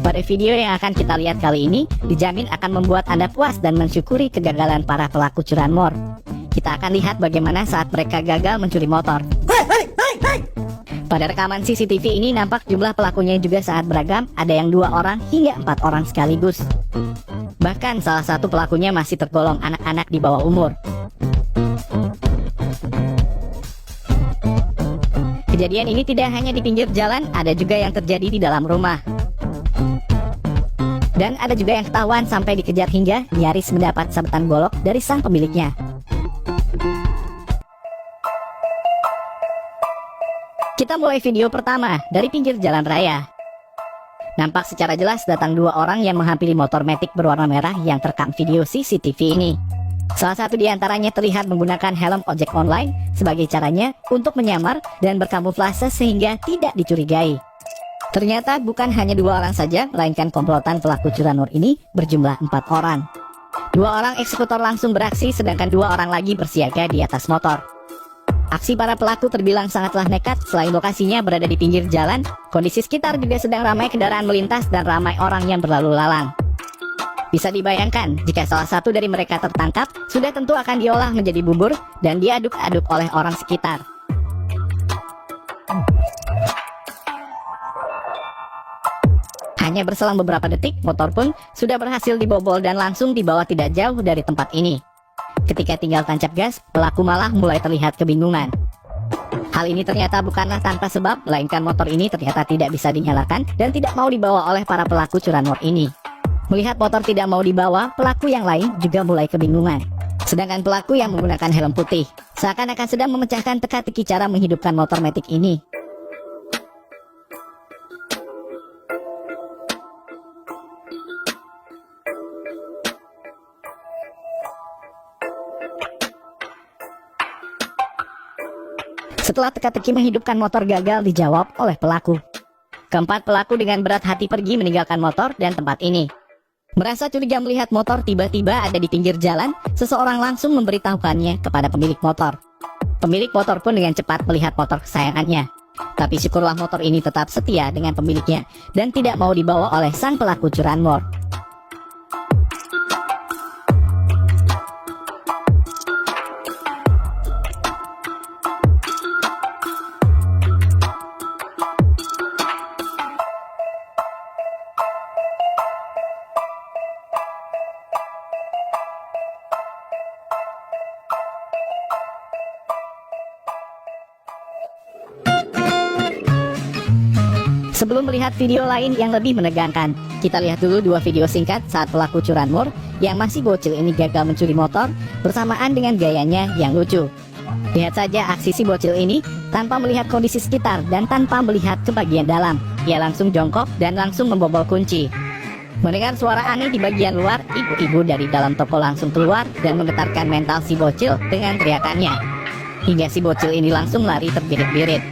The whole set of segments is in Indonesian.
Pada video yang akan kita lihat kali ini, dijamin akan membuat Anda puas dan mensyukuri kegagalan para pelaku curanmor. Kita akan lihat bagaimana saat mereka gagal mencuri motor. Pada rekaman CCTV ini nampak jumlah pelakunya juga sangat beragam, ada yang 2 orang hingga 4 orang sekaligus. Bahkan salah satu pelakunya masih tergolong anak-anak di bawah umur. Kejadian ini tidak hanya di pinggir jalan, ada juga yang terjadi di dalam rumah. Dan ada juga yang ketahuan sampai dikejar hingga nyaris mendapat sabetan golok dari sang pemiliknya. Kita mulai video pertama dari pinggir jalan raya. Nampak secara jelas datang 2 orang yang menghampiri motor Matic berwarna merah yang terekam video CCTV ini. Salah satu di antaranya terlihat menggunakan helm ojek online sebagai caranya untuk menyamar dan berkamuflase sehingga tidak dicurigai. Ternyata bukan hanya 2 orang saja, melainkan komplotan pelaku curanmor ini berjumlah 4 orang. 2 orang eksekutor langsung beraksi, sedangkan 2 orang lagi bersiaga di atas motor. Aksi para pelaku terbilang sangatlah nekat. Selain lokasinya berada di pinggir jalan, kondisi sekitar juga sedang ramai kendaraan melintas dan ramai orang yang berlalu lalang. Bisa dibayangkan, jika salah satu dari mereka tertangkap, sudah tentu akan diolah menjadi bubur dan diaduk-aduk oleh orang sekitar. Hanya berselang beberapa detik, motor pun sudah berhasil dibobol dan langsung dibawa tidak jauh dari tempat ini. Ketika tinggal tancap gas, pelaku malah mulai terlihat kebingungan. Hal ini ternyata bukanlah tanpa sebab, melainkan motor ini ternyata tidak bisa dinyalakan dan tidak mau dibawa oleh para pelaku curanmor ini. Melihat motor tidak mau dibawa, pelaku yang lain juga mulai kebingungan. Sedangkan pelaku yang menggunakan helm putih seakan-akan sedang memecahkan teka-teki cara menghidupkan motor Matic ini. Setelah teka-teki menghidupkan motor gagal dijawab oleh pelaku. Keempat pelaku dengan berat hati pergi meninggalkan motor dan tempat ini. Merasa curiga melihat motor tiba-tiba ada di pinggir jalan, seseorang langsung memberitahukannya kepada pemilik motor. Pemilik motor pun dengan cepat melihat motor kesayangannya. Tapi syukurlah motor ini tetap setia dengan pemiliknya dan tidak mau dibawa oleh sang pelaku curanmor. Sebelum melihat video lain yang lebih menegangkan, kita lihat dulu 2 video singkat saat pelaku curanmor yang masih bocil ini gagal mencuri motor bersamaan dengan gayanya yang lucu. Lihat saja aksi si bocil ini tanpa melihat kondisi sekitar dan tanpa melihat ke bagian dalam. Ia langsung jongkok dan langsung membobol kunci. Mendengar suara aneh di bagian luar, ibu-ibu dari dalam toko langsung keluar dan menggetarkan mental si bocil dengan teriakannya. Hingga si bocil ini langsung lari terbirit-birit.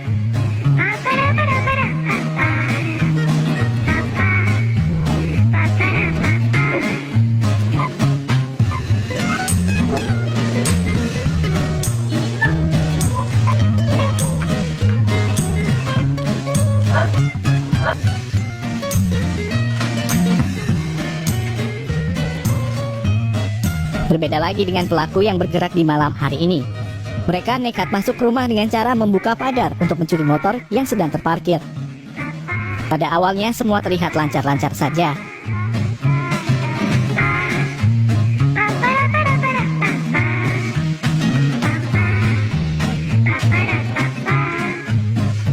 Berbeda lagi dengan pelaku yang bergerak di malam hari ini. Mereka nekat masuk rumah dengan cara membuka pagar untuk mencuri motor yang sedang terparkir. Pada awalnya semua terlihat lancar-lancar saja.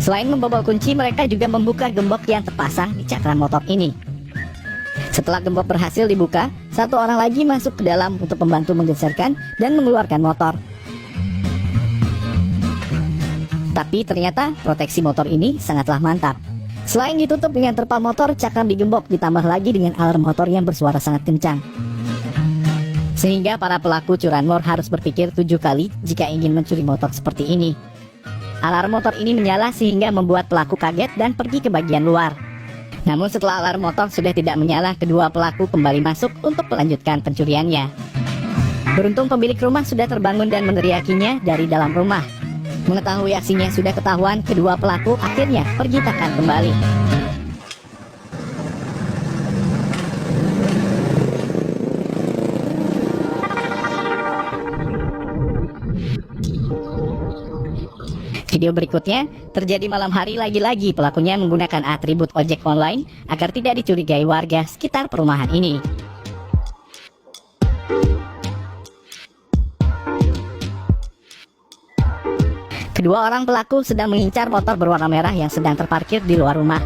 Selain membobol kunci, mereka juga membuka gembok yang terpasang di cakram motor ini. Setelah gembok berhasil dibuka, 1 orang lagi masuk ke dalam untuk membantu menggeserkan dan mengeluarkan motor. Tapi ternyata proteksi motor ini sangatlah mantap. Selain ditutup dengan terpal motor, cakram digembok ditambah lagi dengan alarm motor yang bersuara sangat kencang. Sehingga para pelaku curanmor harus berpikir 7 kali jika ingin mencuri motor seperti ini. Alarm motor ini menyala sehingga membuat pelaku kaget dan pergi ke bagian luar. Namun setelah alarm motor sudah tidak menyala, kedua pelaku kembali masuk untuk melanjutkan pencuriannya. Beruntung pemilik rumah sudah terbangun dan meneriakinya dari dalam rumah. Mengetahui aksinya sudah ketahuan, kedua pelaku akhirnya pergi takkan kembali. Video berikutnya terjadi malam hari, lagi-lagi pelakunya menggunakan atribut ojek online agar tidak dicurigai warga sekitar perumahan ini. Kedua orang pelaku sedang mengincar motor berwarna merah yang sedang terparkir di luar rumah.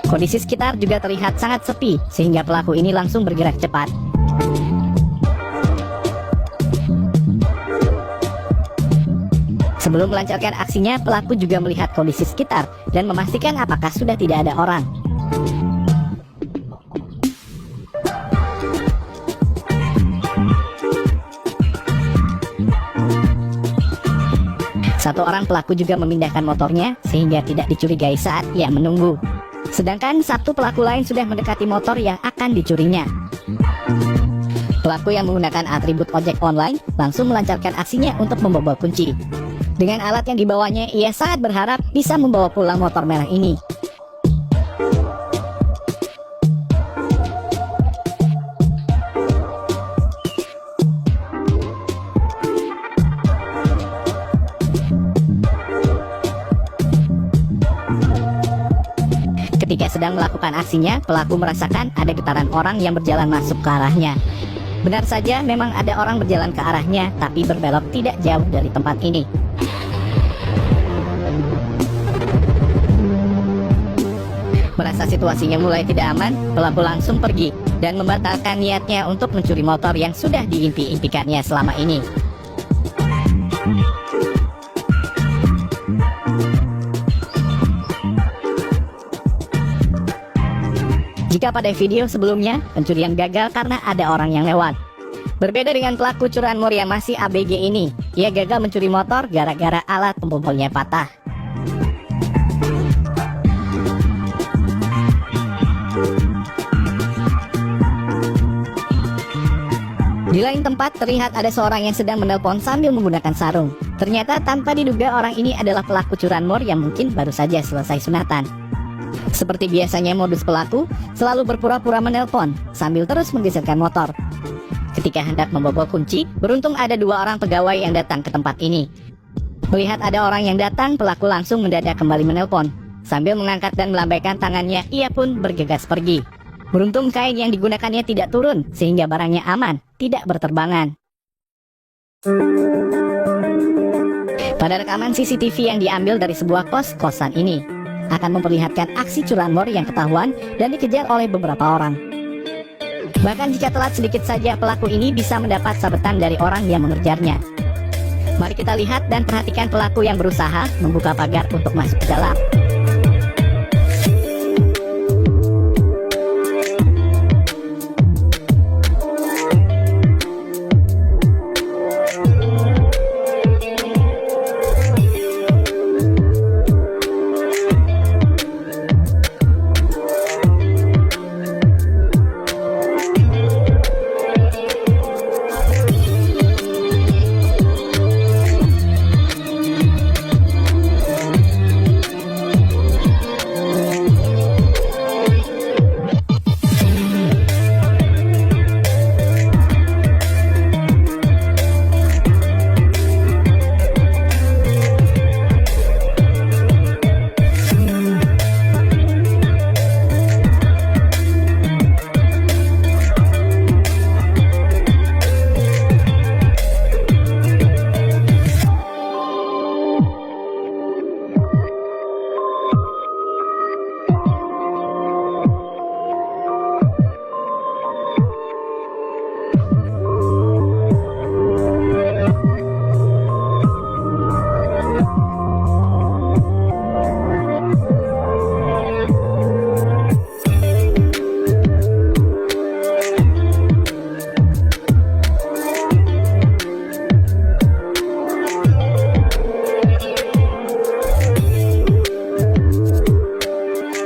Kondisi sekitar juga terlihat sangat sepi, sehingga pelaku ini langsung bergerak cepat. Sebelum melancarkan aksinya, pelaku juga melihat kondisi sekitar dan memastikan apakah sudah tidak ada orang. Satu orang pelaku juga memindahkan motornya sehingga tidak dicurigai saat ia menunggu. Sedangkan satu pelaku lain sudah mendekati motor yang akan dicurinya. Pelaku yang menggunakan atribut ojek online langsung melancarkan aksinya untuk membobol kunci. Dengan alat yang dibawanya, ia sangat berharap bisa membawa pulang motor merah ini. Ketika sedang melakukan aksinya, pelaku merasakan ada getaran orang yang berjalan masuk ke arahnya. Benar saja, memang ada orang berjalan ke arahnya, tapi berbelok tidak jauh dari tempat ini. Merasa situasinya mulai tidak aman, pelaku langsung pergi dan membatalkan niatnya untuk mencuri motor yang sudah diimpi-impikannya selama ini. Jika pada video sebelumnya, pencurian gagal karena ada orang yang lewat. Berbeda dengan pelaku curanmor yang masih ABG ini, ia gagal mencuri motor gara-gara alat pembobolnya patah. Di lain tempat terlihat ada seorang yang sedang menelpon sambil menggunakan sarung. Ternyata tanpa diduga orang ini adalah pelaku curanmor yang mungkin baru saja selesai sunatan. Seperti biasanya modus pelaku, selalu berpura-pura menelpon sambil terus menggeserkan motor. Ketika hendak membobol kunci, beruntung ada dua orang pegawai yang datang ke tempat ini. Melihat ada orang yang datang, pelaku langsung mendadak kembali menelpon. Sambil mengangkat dan melambaikan tangannya, ia pun bergegas pergi. Beruntung kain yang digunakannya tidak turun, sehingga barangnya aman, tidak berterbangan. Pada rekaman CCTV yang diambil dari sebuah kos-kosan ini, akan memperlihatkan aksi curanmor yang ketahuan dan dikejar oleh beberapa orang. Bahkan jika telat sedikit saja, pelaku ini bisa mendapat sabetan dari orang yang mengejarnya. Mari kita lihat dan perhatikan pelaku yang berusaha membuka pagar untuk masuk ke dalam.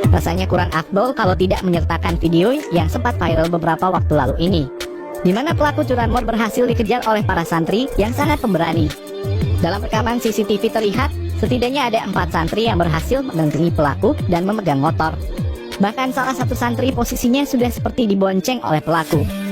Rasanya kurang afdol kalau tidak menyertakan video yang sempat viral beberapa waktu lalu ini. di mana pelaku curanmor berhasil dikejar oleh para santri yang sangat pemberani. Dalam rekaman CCTV terlihat, setidaknya ada 4 santri yang berhasil mengentengi pelaku dan memegang motor. Bahkan salah satu santri posisinya sudah seperti dibonceng oleh pelaku.